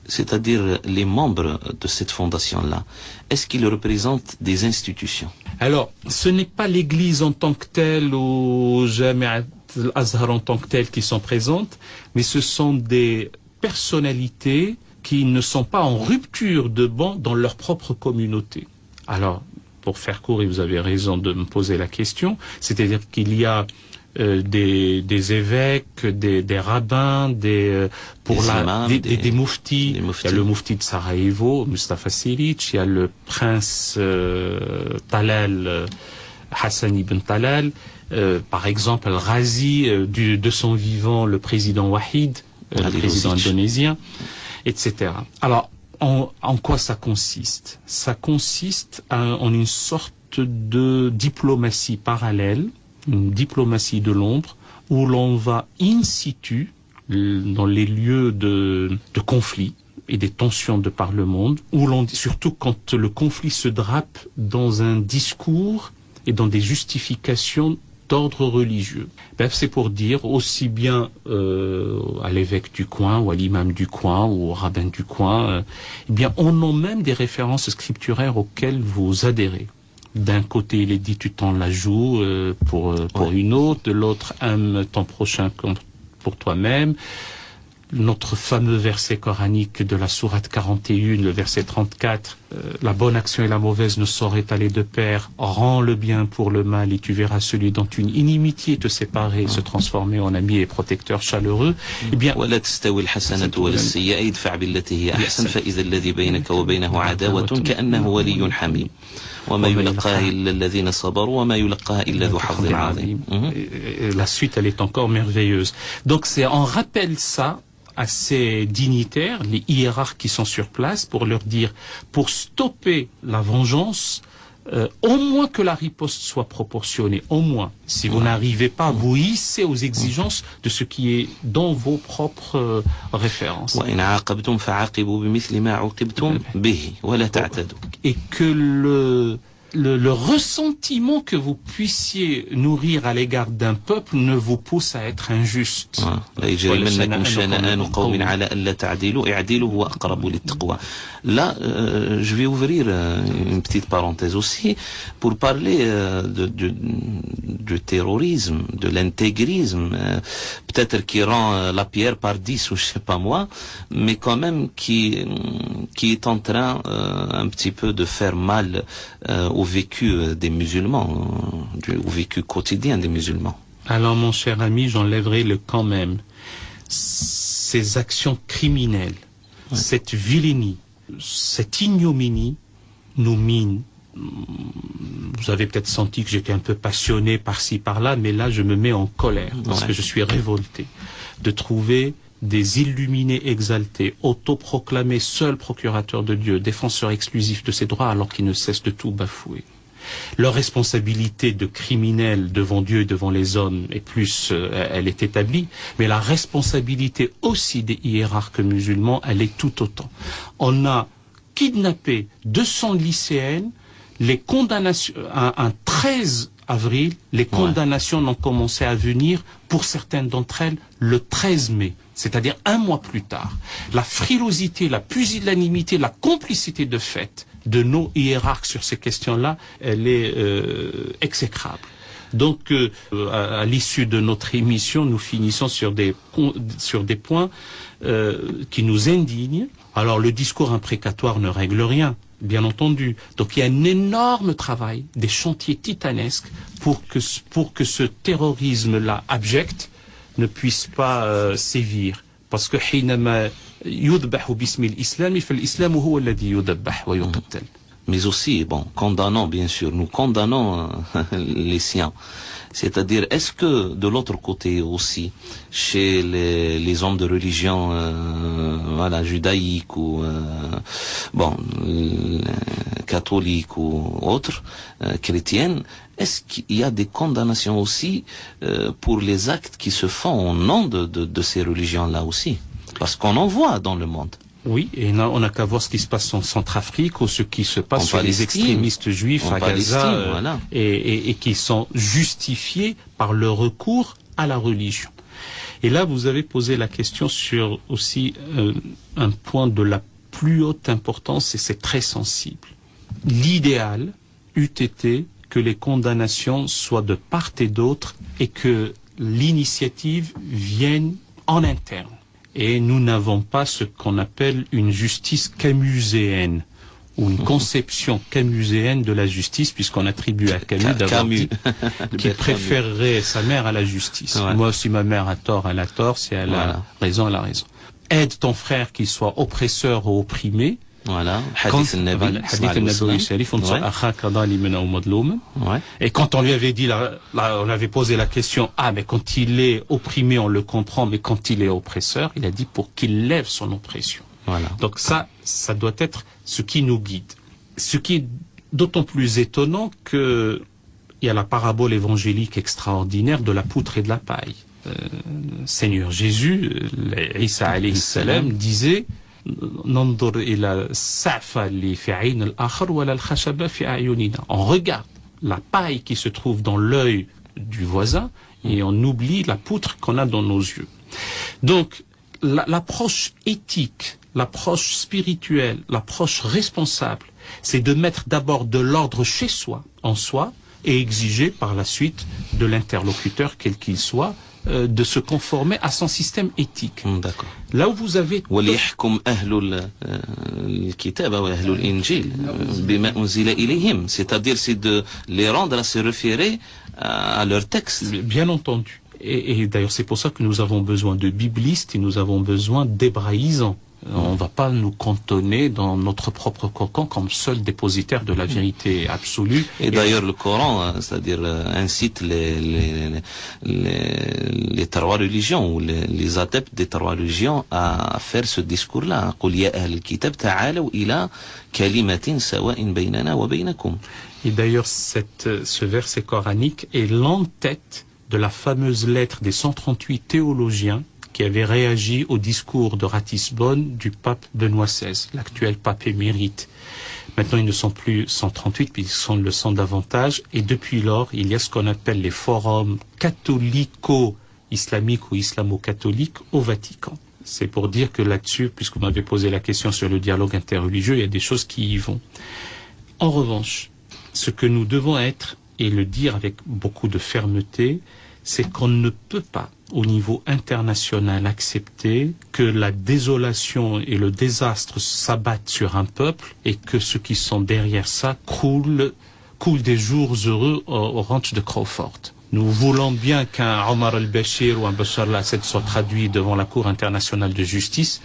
C'est-à-dire, les membres de cette fondation-là, est-ce qu'ils représentent des institutions? Alors, ce n'est pas l'Église en tant que telle ou Jamiat al-Azhar en tant que telle qui sont présentes, mais ce sont des personnalités qui ne sont pas en rupture de banc dans leur propre communauté. Alors, pour faire court, et vous avez raison de me poser la question, c'est-à-dire qu'il y a des évêques, des rabbins, des mouftis. Il y a le moufti de Sarajevo, Mustafa Silic, il y a le prince Talal, Hassan ibn Talal, par exemple Al-Ghazi, de son vivant le président Wahid, le président indonésien, etc. Alors, en quoi ça consiste? Ça consiste en une sorte de diplomatie parallèle, une diplomatie de l'ombre, où l'on va in situ, dans les lieux de conflit et des tensions de par le monde, surtout quand le conflit se drape dans un discours et dans des justifications d'ordre religieux. C'est pour dire aussi bien à l'évêque du coin ou à l'imam du coin ou au rabbin du coin, on a même des références scripturaires auxquelles vous adhérez. D'un côté, il est dit tu tends la joue pour une autre, de l'autre aime ton prochain pour toi-même. Notre fameux verset coranique de la sourate 41, le verset 34, la bonne action et la mauvaise ne sauraient aller de pair, rends le bien pour le mal et tu verras celui dont une inimitié te séparait se transformer en ami et protecteur chaleureux. Eh bien, ولا تستوي الحسنة ولا السيئة ادفع بالتي هي أحسن فإذا الذي بينك وبينه عداوة كأنه ولي حميم وما يلقاها إلا الذين صبروا وما يلقاها إلا ذو حظ عظيم. La suite, elle est encore merveilleuse. Donc c'est on rappelle ça à ces dignitaires, les hiérarques qui sont sur place, pour leur dire, pour stopper la vengeance, au moins que la riposte soit proportionnée, au moins. Si vous n'arrivez pas, vous hissez aux exigences de ce qui est dans vos propres références. وإن عاقبتم فعاقبوا بمثل ما عوقبتم به ولا تعتدوا. Et que le ressentiment que vous puissiez nourrir à l'égard d'un peuple ne vous pousse à être injuste. لا يجرمنكم شنآن قوم على ألا تعدلوا اعدلوا هو أقرب للتقوى. Là, je vais ouvrir une petite parenthèse aussi pour parler du terrorisme, de l'intégrisme, peut-être qui rend la pierre par 10 ou je sais pas moi, mais quand même qui est en train un petit peu de faire mal au vécu des musulmans, au vécu quotidien des musulmans. Alors mon cher ami, j'enlèverai le quand même. Ces actions criminelles, cette vilainie, cette ignominie nous mine. Vous avez peut-être senti que j'étais un peu passionné par-ci, par-là, mais là je me mets en colère parce que je suis révolté de trouver des illuminés exaltés, autoproclamés seuls procurateurs de Dieu, défenseurs exclusifs de ses droits alors qu'ils ne cessent de tout bafouer. Leur responsabilité de criminels devant Dieu et devant les hommes est plus, elle est établie, mais la responsabilité aussi des hiérarques musulmans, elle est tout autant. On a kidnappé 200 lycéennes, les condamnations, un 13 avril, les condamnations n'ont commencé à venir, pour certaines d'entre elles, le 13 mai. C'est-à-dire un mois plus tard. La frilosité, la pusillanimité, la complicité de fait de nos hiérarques sur ces questions-là, elle est exécrable. Donc, à l'issue de notre émission, nous finissons sur des points qui nous indignent. Alors, le discours imprécatoire ne règle rien, bien entendu. Donc, il y a un énorme travail, des chantiers titanesques pour que ce terrorisme-là abject ne puisse pas sévir. Parce que حينما يذبح باسم الإسلام فالإسلام هو الذي يذبح ويقتل. Mais aussi, bon, condamnons bien sûr, nous condamnons les siens. C'est-à-dire, est-ce que de l'autre côté aussi, chez les hommes de religion, voilà, judaïque ou catholique ou autre, chrétienne, est-ce qu'il y a des condamnations aussi pour les actes qui se font au nom de ces religions-là aussi? Parce qu'on en voit dans le monde. Oui, et on n'a qu'à voir ce qui se passe en Centrafrique ou ce qui se passe sur les extrémistes juifs à Gaza voilà. et qui sont justifiés par le recours à la religion. Et là, vous avez posé la question sur aussi un point de la plus haute importance et c'est très sensible. L'idéal eût été que les condamnations soient de part et d'autre et que l'initiative vienne en interne. Et nous n'avons pas ce qu'on appelle une justice camuséenne ou une conception camuséenne de la justice, puisqu'on attribue à Camus d'avoir dit qu'il préférerait sa mère à la justice. Ouais. Moi, si ma mère a tort, elle a tort. Si elle a raison, elle a raison. Aide ton frère qu'il soit oppresseur ou opprimé. Voilà, hadith al-Nabi sharif, et quand on lui avait dit, on avait posé la question, mais quand il est opprimé, on le comprend, mais quand il est oppresseur, il a dit pour qu'il lève son oppression. Voilà. Donc ça doit être ce qui nous guide. Ce qui est d'autant plus étonnant que il y a la parabole évangélique extraordinaire de la poutre et de la paille. Seigneur Jésus, Isa alayhi salam, disait on regarde la paille qui se trouve dans l'œil du voisin et on oublie la poutre qu'on a dans nos yeux. Donc l'approche éthique, l'approche spirituelle, l'approche responsable, c'est de mettre d'abord de l'ordre chez soi, en soi, et exiger par la suite de l'interlocuteur, quel qu'il soit, de se conformer à son système éthique. D'accord. Là où vous avez... وَلْيَحْكُمْ أَهْلُ الْكِتَابَ وَأَهْلُ الْإِنْجِيلِ بِمَا أُنزِلَ إِلَيْهِمْ, c'est-à-dire c'est de les rendre à se référer à leur texte. Bien entendu. Et d'ailleurs, c'est pour ça que nous avons besoin de biblistes et nous avons besoin d'hébraïsants. On ne va pas nous cantonner dans notre propre cocon comme seul dépositaire de la vérité absolue. Et d'ailleurs, le Coran, c'est-à-dire incite les trois religions ou les adeptes des trois religions à faire ce discours-là. قُلْ يَا أَهْلَ الْكِتَابِ تَعَالَوْا إِلَى كَلِمَةٍ سَوَاءٍ بَيْنَنَا وَبَيْنَكُمْ. Et d'ailleurs, ce verset coranique est l'entête de la fameuse lettre des 138 théologiens qui avait réagi au discours de Ratisbonne du pape Benoît XVI, l'actuel pape émérite. Maintenant, ils ne sont plus 138, puisqu'ils le sont davantage. Et depuis lors, il y a ce qu'on appelle les forums catholico-islamiques ou islamo-catholiques au Vatican. C'est pour dire que là-dessus, puisque vous m'avez posé la question sur le dialogue interreligieux, il y a des choses qui y vont. En revanche, ce que nous devons être, et le dire avec beaucoup de fermeté, c'est qu'on ne peut pas, au niveau international, accepter que la désolation et le désastre s'abattent sur un peuple et que ceux qui sont derrière ça coulent des jours heureux au ranch de Crawford. Nous voulons bien qu'un Omar al-Bashir ou un Bashar al-Assad soit traduit devant la Cour internationale de justice,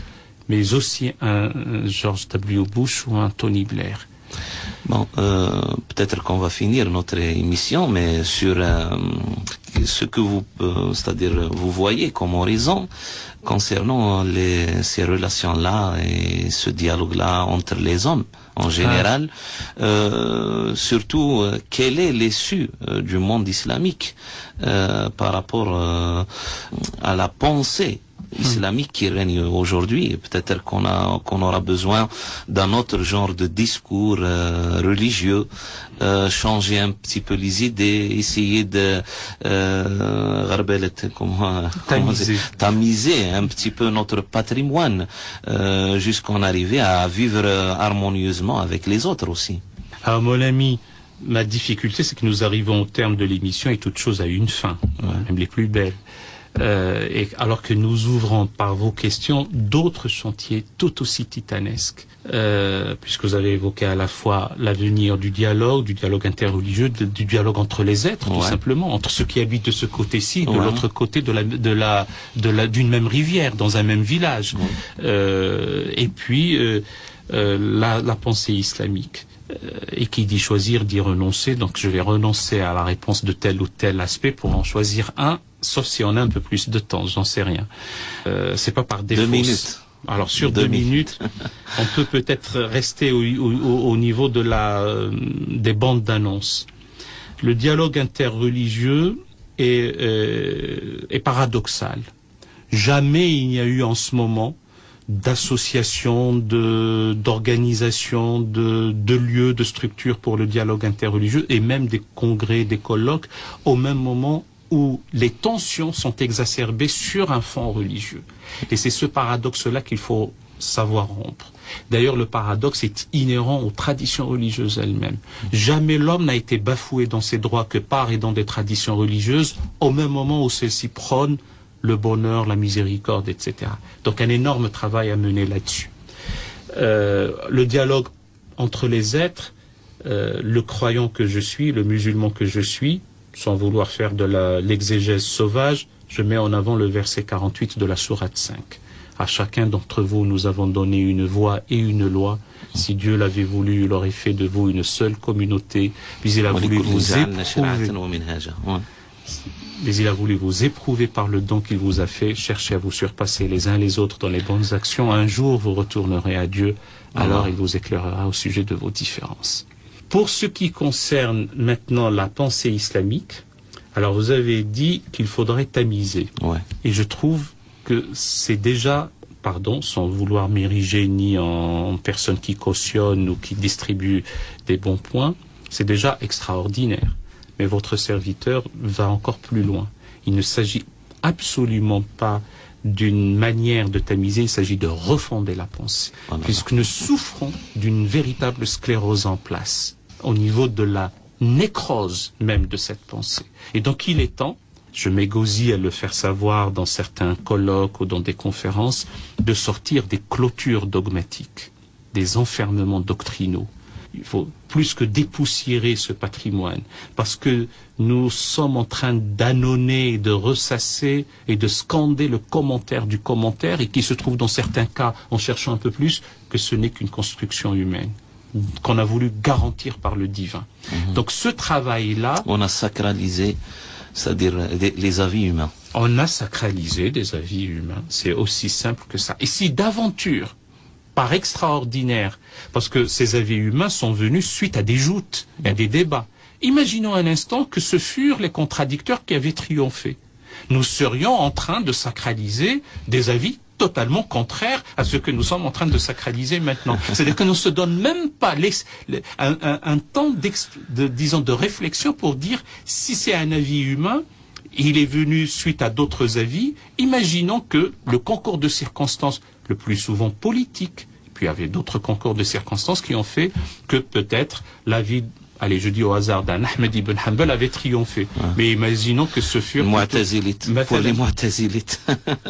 mais aussi un George W. Bush ou un Tony Blair. Bon, peut-être qu'on va finir notre émission, mais sur ce que c'est-à-dire vous voyez comme horizon concernant ces relations-là et ce dialogue-là entre les hommes en général, surtout quelle est l'issue du monde islamique par rapport à la pensée islamique qui règne aujourd'hui. Peut-être qu'on aura besoin d'un autre genre de discours religieux, changer un petit peu les idées, essayer de tamiser un petit peu notre patrimoine jusqu'en arriver à vivre harmonieusement avec les autres aussi. Alors mon ami, ma difficulté c'est que nous arrivons au terme de l'émission et toute chose a une fin, même les plus belles. Et alors que nous ouvrons par vos questions d'autres chantiers tout aussi titanesques, puisque vous avez évoqué à la fois l'avenir du dialogue interreligieux, du dialogue entre les êtres, tout simplement, entre ceux qui habitent de ce côté-ci, de l'autre côté d'une même rivière, dans un même village, et puis la pensée islamique. Et qui dit choisir dit renoncer, donc je vais renoncer à la réponse de tel ou tel aspect pour en choisir un, sauf si on a un peu plus de temps, j'en sais rien. C'est pas par défaut. 2 minutes. Alors sur 2 minutes, on peut peut-être rester au niveau de des bandes d'annonces. Le dialogue interreligieux est paradoxal. Jamais il n'y a eu en ce moment d'associations, d'organisations, de lieux, de structures pour le dialogue interreligieux et même des congrès, des colloques, au même moment où les tensions sont exacerbées sur un fond religieux. Et c'est ce paradoxe-là qu'il faut savoir rompre. D'ailleurs, le paradoxe est inhérent aux traditions religieuses elles-mêmes. Jamais l'homme n'a été bafoué dans ses droits que par et dans des traditions religieuses, au même moment où celles-ci prônent le bonheur, la miséricorde, etc. Donc un énorme travail à mener là-dessus. Le dialogue entre les êtres, le croyant que je suis, le musulman que je suis, sans vouloir faire de l'exégèse sauvage, je mets en avant le verset 48 de la sourate 5. À chacun d'entre vous, nous avons donné une voix et une loi. Si Dieu l'avait voulu, il aurait fait de vous une seule communauté, puis il a voulu vous éprouver. Mais il a voulu vous éprouver par le don qu'il vous a fait, chercher à vous surpasser les uns les autres dans les bonnes actions. Un jour, vous retournerez à Dieu, alors il vous éclairera au sujet de vos différences. Pour ce qui concerne maintenant la pensée islamique, alors vous avez dit qu'il faudrait tamiser. Et je trouve que c'est déjà, sans vouloir m'ériger ni en personne qui cautionne ou qui distribue des bons points, c'est déjà extraordinaire. Mais votre serviteur va encore plus loin. Il ne s'agit absolument pas d'une manière de tamiser, il s'agit de refonder la pensée. Puisque nous souffrons d'une véritable sclérose en place, au niveau de la nécrose même de cette pensée. Et donc il est temps je m'égosille à le faire savoir dans certains colloques ou dans des conférences, de sortir des clôtures dogmatiques, des enfermements doctrinaux. Il faut plus que dépoussiérer ce patrimoine, parce que nous sommes en train d'annoncer, de ressasser et de scander le commentaire du commentaire, et qui se trouve dans certains cas, en cherchant un peu plus, que ce n'est qu'une construction humaine, qu'on a voulu garantir par le divin. Donc ce travail-là... On a sacralisé, c'est-à-dire les avis humains. On a sacralisé des avis humains, c'est aussi simple que ça. Et si d'aventure, par extraordinaire, parce que ces avis humains sont venus suite à des joutes, à des débats. Imaginons un instant que ce furent les contradicteurs qui avaient triomphé. Nous serions en train de sacraliser des avis totalement contraires à ce que nous sommes en train de sacraliser maintenant. C'est-à-dire que nous ne se donne même pas un temps de réflexion pour dire si c'est un avis humain, il est venu suite à d'autres avis. Imaginons que le concours de circonstances, le plus souvent politique, puis il y avait d'autres concours de circonstances qui ont fait que peut-être l'avis, allez, je dis au hasard, d'un Ahmed ibn Hanbal avait triomphé. Mais imaginons que ce furent... Mu'tazilites, pour les Mu'tazilites.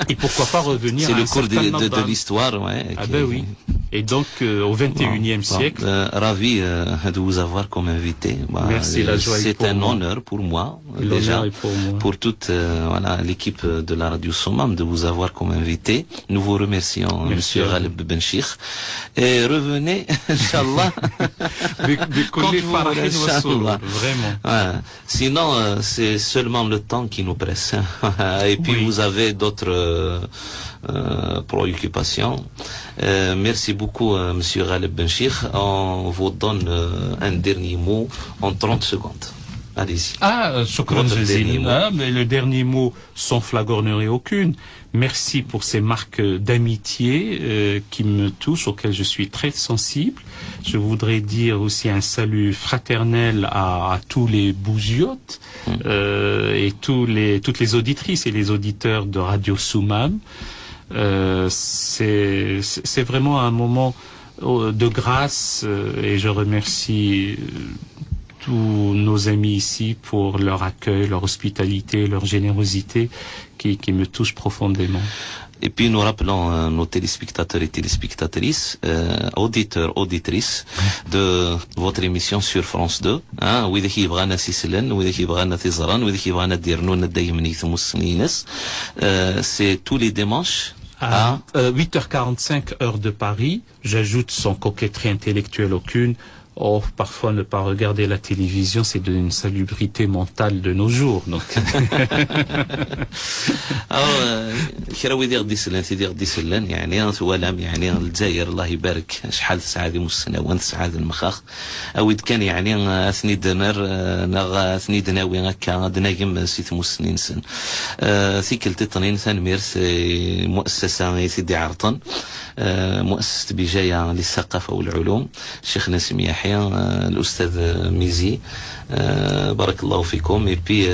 Et pourquoi pas revenir c'est à un le cours certain de l'histoire, ouais. Ah ben oui. Et donc, au 21e siècle... ravi de vous avoir comme invité. Merci, la joie est pour c'est un moi. honneur pour moi, L'honneur déjà, est pour moi. pour toute l'équipe de la Radio Sommam de vous avoir comme invité. Nous vous remercions, Merci Monsieur Ghalib Ben Cheikh. Et revenez, Inch'Allah. Quand vous voulez, Inch'Allah. Vraiment. Ouais. Sinon, c'est seulement le temps qui nous presse. Et puis, vous avez d'autres préoccupations. Merci beaucoup, Monsieur Ghalib Ben Cheikh. On vous donne un dernier mot en 30 secondes. Allez-y. Shukran jazilan. Mais le dernier mot, sans flagornerie aucune. Merci pour ces marques d'amitié qui me touchent, auxquelles je suis très sensible. Je voudrais dire aussi un salut fraternel à tous les bougiotes et toutes les auditrices et les auditeurs de Radio Soumam. C'est vraiment un moment de grâce et je remercie tous nos amis ici pour leur accueil, leur hospitalité, leur générosité qui me touche profondément. Et puis nous rappelons nos téléspectateurs et téléspectatrices, auditeurs, auditrices de votre émission sur France 2. وإذا كيبغانا سيسلن وإذا كيبغانا تزران وإذا كيبغانا ديرنو ندايم نيث مسنينس. C'est tous les dimanches. À 8h45 heure de Paris, j'ajoute sans coquetterie intellectuelle aucune. Parfois ne pas regarder la télévision, c'est d'une salubrité mentale de nos jours. Donc. كراوي ديال ديسلان سيدي ديسلان يعني ولام يعني الجزائر الله يبارك شحال سعاده مسنوان سعاده المخاخ اويد كان يعني اثني دمر نغ اثني دناوي هكا دنايم سيت مسنين سن ثيكل تطنين ثان ميرس مؤسسه سيدي عرطن مؤسسه بجايه للثقافه والعلوم الشيخ ناسم يحيى الاستاذ ميزي بارك الله فيكم et puis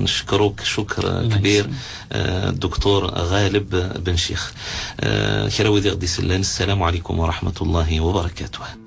نشكرك شكر كبير الدكتور غالب بن شيخ كراوي ديال ديسلان. السلام عليكم ورحمة الله وبركاته.